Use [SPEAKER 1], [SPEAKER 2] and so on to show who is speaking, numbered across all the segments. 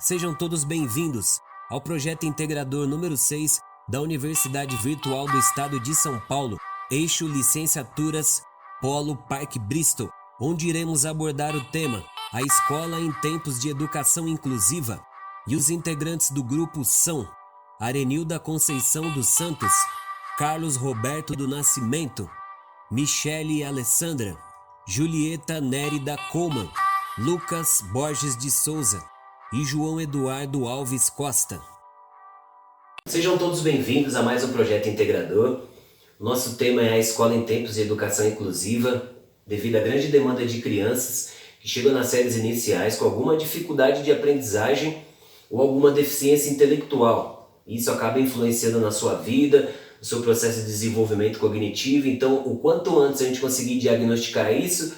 [SPEAKER 1] Sejam todos bem-vindos ao projeto integrador número 6 da Universidade Virtual do Estado de São Paulo, eixo Licenciaturas Polo Parque Bristol, onde iremos abordar o tema A Escola em Tempos de Educação Inclusiva. E os integrantes do grupo são Arenilda Conceição dos Santos, Carlos Roberto do Nascimento, Michele Alessandra, Julieta Nérida Coleman, Lucas Borges de Souza e João Eduardo Alves Costa. Sejam todos bem-vindos a mais um projeto integrador. Nosso tema é a Escola em Tempos de Educação Inclusiva, devido à grande demanda de crianças que chegam nas séries iniciais com alguma dificuldade de aprendizagem ou alguma deficiência intelectual. Isso acaba influenciando na sua vida, no seu processo de desenvolvimento cognitivo. Então, o quanto antes a gente conseguir diagnosticar isso,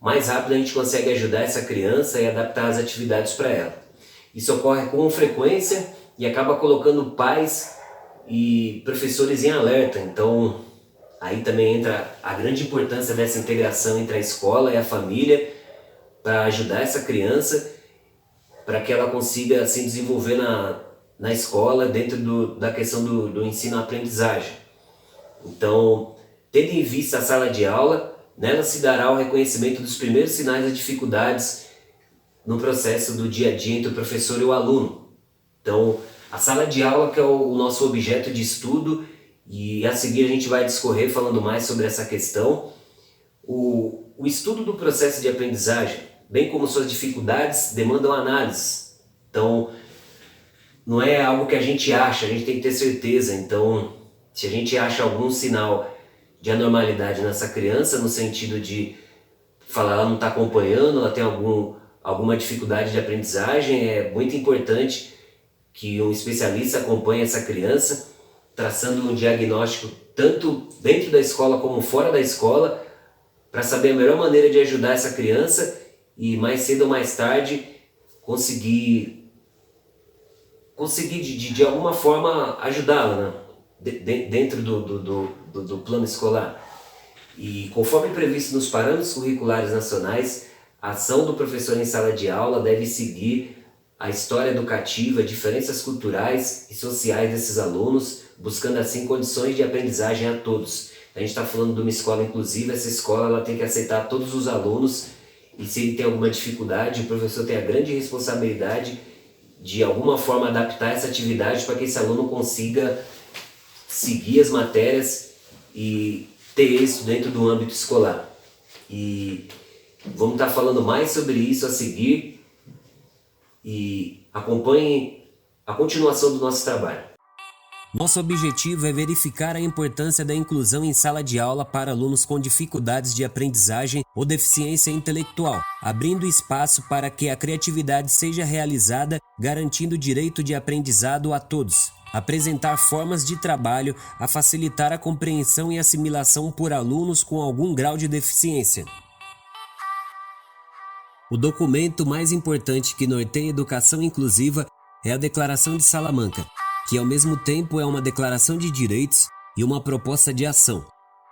[SPEAKER 1] mais rápido a gente consegue ajudar essa criança e adaptar as atividades para ela. Isso ocorre com frequência e acaba colocando pais e professores em alerta. Então, aí também entra a grande importância dessa integração entre a escola e a família para ajudar essa criança, para que ela consiga se desenvolver na escola dentro da questão do ensino-aprendizagem. Então, tendo em vista a sala de aula, nela se dará o reconhecimento dos primeiros sinais de dificuldades no processo do dia a dia entre o professor e o aluno. Então, a sala de aula que é o nosso objeto de estudo, e a seguir a gente vai discorrer falando mais sobre essa questão. O estudo do processo de aprendizagem, bem como suas dificuldades, demandam análise. Então, não é algo que a gente acha, a gente tem que ter certeza. Então, se a gente acha algum sinal de anormalidade nessa criança, no sentido de falar ela não está acompanhando, ela tem alguma dificuldade de aprendizagem, é muito importante que um especialista acompanhe essa criança, traçando um diagnóstico tanto dentro da escola como fora da escola, para saber a melhor maneira de ajudar essa criança e mais cedo ou mais tarde conseguir de alguma forma ajudá-la, né? Dentro do plano escolar. E conforme previsto nos parâmetros curriculares nacionais, a ação do professor em sala de aula deve seguir a história educativa, diferenças culturais e sociais desses alunos, buscando assim condições de aprendizagem a todos. A gente está falando de uma escola inclusiva, essa escola ela tem que aceitar todos os alunos, e se ele tem alguma dificuldade, o professor tem a grande responsabilidade de alguma forma adaptar essa atividade para que esse aluno consiga seguir as matérias e ter êxito dentro do âmbito escolar. E vamos estar falando mais sobre isso a seguir, e acompanhem a continuação do nosso trabalho. Nosso objetivo é verificar a importância da inclusão em sala de aula para alunos com dificuldades de aprendizagem ou deficiência intelectual, abrindo espaço para que a criatividade seja realizada, garantindo o direito de aprendizado a todos. Apresentar formas de trabalho a facilitar a compreensão e assimilação por alunos com algum grau de deficiência. O documento mais importante que norteia a educação inclusiva é a Declaração de Salamanca, que ao mesmo tempo é uma declaração de direitos e uma proposta de ação,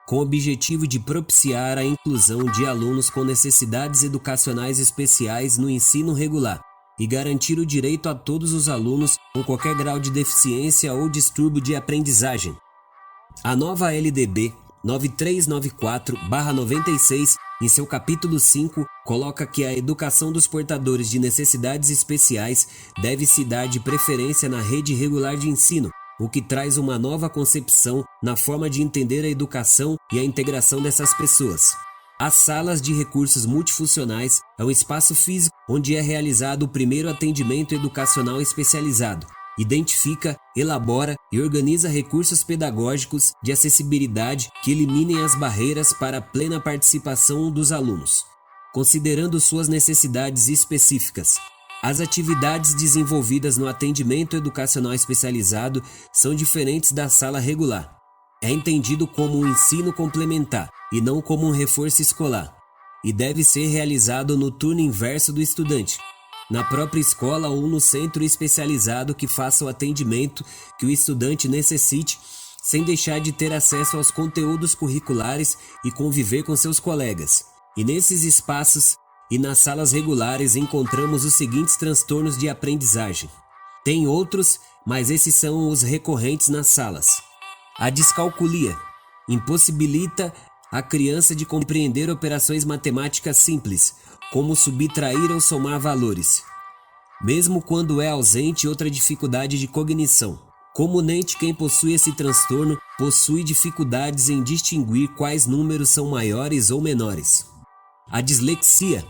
[SPEAKER 1] com o objetivo de propiciar a inclusão de alunos com necessidades educacionais especiais no ensino regular e garantir o direito a todos os alunos com qualquer grau de deficiência ou distúrbio de aprendizagem. A nova LDB 9394/96, em seu capítulo 5, coloca que a educação dos portadores de necessidades especiais deve se dar de preferência na rede regular de ensino, o que traz uma nova concepção na forma de entender a educação e a integração dessas pessoas. As salas de recursos multifuncionais é um espaço físico onde é realizado o primeiro atendimento educacional especializado. Identifica, elabora e organiza recursos pedagógicos de acessibilidade que eliminem as barreiras para a plena participação dos alunos, considerando suas necessidades específicas. As atividades desenvolvidas no atendimento educacional especializado são diferentes da sala regular. É entendido como um ensino complementar e não como um reforço escolar, e deve ser realizado no turno inverso do estudante, na própria escola ou no centro especializado que faça o atendimento que o estudante necessite, sem deixar de ter acesso aos conteúdos curriculares e conviver com seus colegas. E nesses espaços e nas salas regulares encontramos os seguintes transtornos de aprendizagem. Tem outros, mas esses são os recorrentes nas salas. A descalculia impossibilita a criança de compreender operações matemáticas simples, como subtrair ou somar valores, mesmo quando é ausente outra dificuldade de cognição. Comumente, quem possui esse transtorno possui dificuldades em distinguir quais números são maiores ou menores. A dislexia,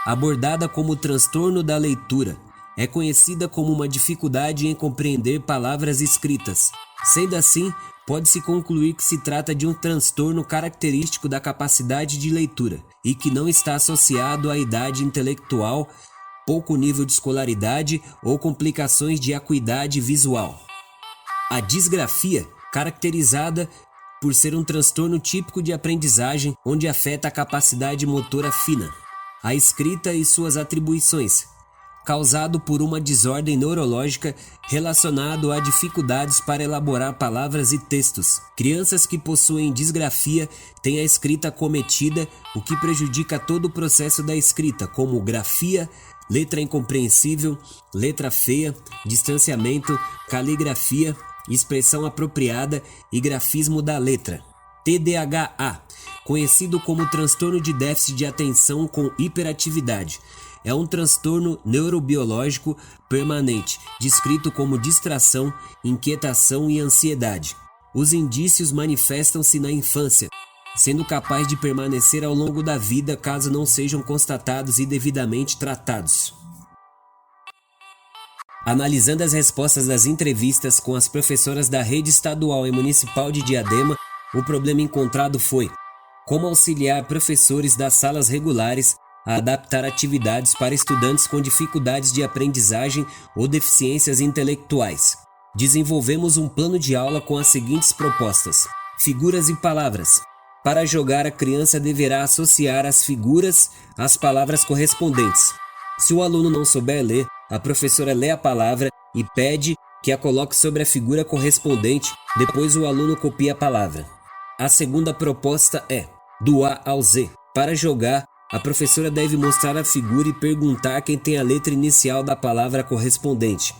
[SPEAKER 1] abordada como transtorno da leitura, é conhecida como uma dificuldade em compreender palavras escritas. Sendo assim, pode-se concluir que se trata de um transtorno característico da capacidade de leitura e que não está associado à idade intelectual, pouco nível de escolaridade ou complicações de acuidade visual. A disgrafia, caracterizada por ser um transtorno típico de aprendizagem onde afeta a capacidade motora fina, a escrita e suas atribuições, causado por uma desordem neurológica relacionado a dificuldades para elaborar palavras e textos. Crianças que possuem disgrafia têm a escrita cometida, o que prejudica todo o processo da escrita, como grafia, letra incompreensível, letra feia, distanciamento, caligrafia, expressão apropriada e grafismo da letra. TDAH, conhecido como transtorno de déficit de atenção com hiperatividade, é um transtorno neurobiológico permanente, descrito como distração, inquietação e ansiedade. Os indícios manifestam-se na infância, sendo capaz de permanecer ao longo da vida caso não sejam constatados e devidamente tratados. Analisando as respostas das entrevistas com as professoras da rede estadual e municipal de Diadema, o problema encontrado foi como auxiliar professores das salas regulares a adaptar atividades para estudantes com dificuldades de aprendizagem ou deficiências intelectuais. Desenvolvemos um plano de aula com as seguintes propostas: figuras e palavras. Para jogar, a criança deverá associar as figuras às palavras correspondentes. Se o aluno não souber ler, a professora lê a palavra e pede que a coloque sobre a figura correspondente, depois o aluno copia a palavra. A segunda proposta é do A ao Z. Para jogar, a professora deve mostrar a figura e perguntar quem tem a letra inicial da palavra correspondente.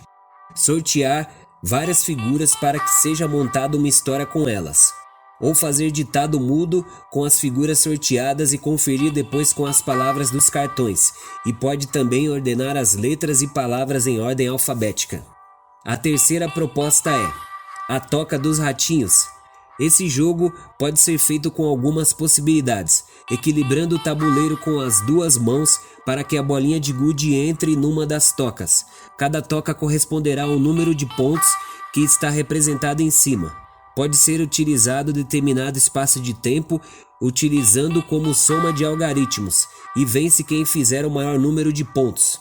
[SPEAKER 1] Sortear várias figuras para que seja montada uma história com elas. Ou fazer ditado mudo com as figuras sorteadas e conferir depois com as palavras dos cartões, e pode também ordenar as letras e palavras em ordem alfabética. A terceira proposta é a toca dos ratinhos. Esse jogo pode ser feito com algumas possibilidades, equilibrando o tabuleiro com as duas mãos para que a bolinha de gude entre numa das tocas. Cada toca corresponderá a um número de pontos que está representado em cima. Pode ser utilizado determinado espaço de tempo, utilizando como soma de algarismos, e vence quem fizer o maior número de pontos.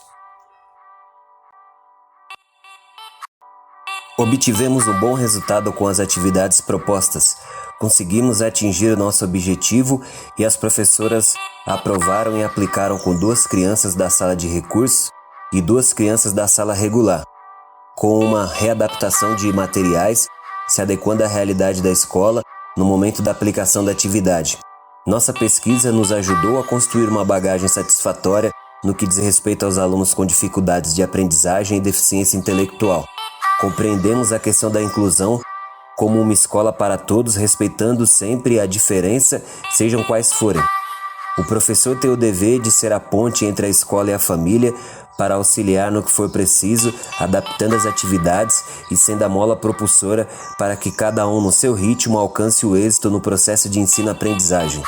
[SPEAKER 1] Obtivemos um bom resultado com as atividades propostas. Conseguimos atingir o nosso objetivo e as professoras aprovaram e aplicaram com 2 crianças da sala de recursos e 2 crianças da sala regular, com uma readaptação de materiais se adequando à realidade da escola no momento da aplicação da atividade. Nossa pesquisa nos ajudou a construir uma bagagem satisfatória no que diz respeito aos alunos com dificuldades de aprendizagem e deficiência intelectual. Compreendemos a questão da inclusão como uma escola para todos, respeitando sempre a diferença, sejam quais forem. O professor tem o dever de ser a ponte entre a escola e a família para auxiliar no que for preciso, adaptando as atividades e sendo a mola propulsora para que cada um no seu ritmo alcance o êxito no processo de ensino-aprendizagem.